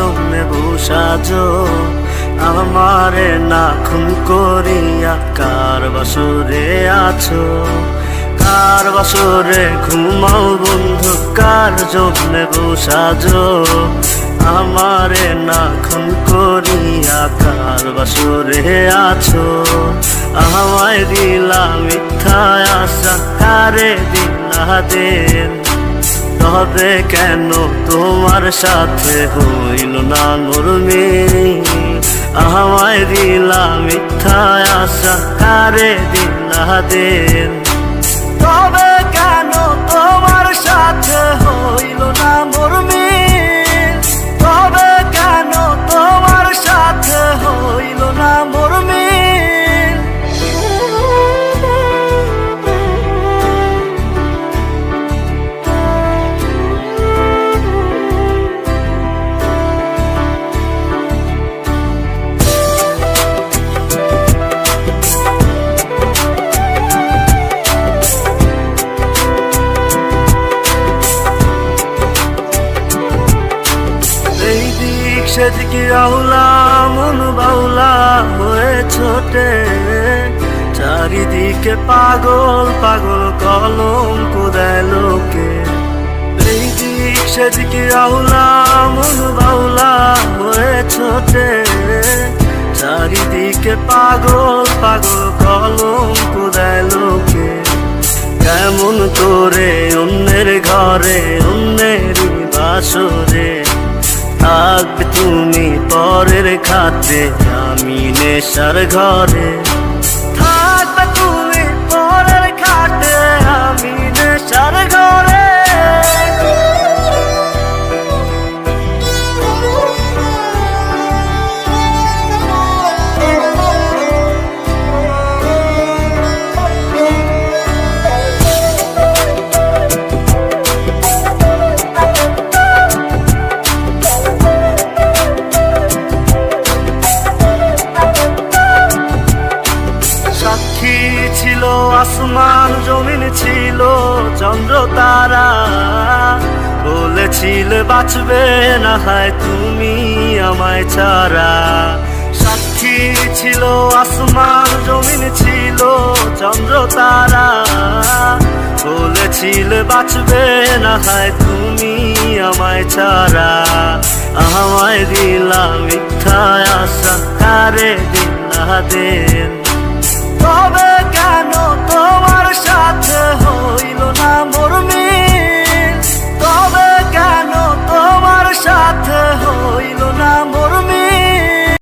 জমে বসাজো আমারে না খুন করিয়া কার বাসরে আছো, কার বাসরে ঘুমাও বন্ধু, কার জমে বসাজো আমারে না খুন করিয়া কার বাসরে আছো। আমায় দিলা মিথ্যা আশা, কারে দিলা দিন, তবে কেন তোমার সাথে হইল না মোর মিল। আমায় দিলা মিথ্যা আশা, কারে দিলা দিন, তবে কেন তোমার সাথে হইল না মোর মিল, তবে কেন তোমার সাথে হইল না মোর মিল। সেদিকে আউলা মন বাউলা হয়ে ছোটে, চারিদিকে পাগল পাগল কলঙ্ক দেয় লোকে। এই দিক সেদিকে আউলা মন বাউলা হয়ে ছোটে, চারিদিকে পাগল পাগল কলঙ্ক দেয় লোকে। কেমন করে অন্যের ঘরে অন্যেরই বাসরে থাকবে তুমি পরের খাতে, আমি নেশার ঘরে থাকবে তুমি পরের খাতে, আমি নেশার ঘরে। সাক্ষী ছিল আসমান জমিন ছিল চন্দ্র তারা, বলেছিলে বাঁচবে না হয় তুমি আমায় ছাড়া। সাক্ষী ছিল আসমান জমিন ছিল চন্দ্র তারা, বলেছিলে বাঁচবে না হয় তুমি আমায় ছাড়া। আমায় দিলা মিথ্যা আশা, কারে দিলা দিন, তবে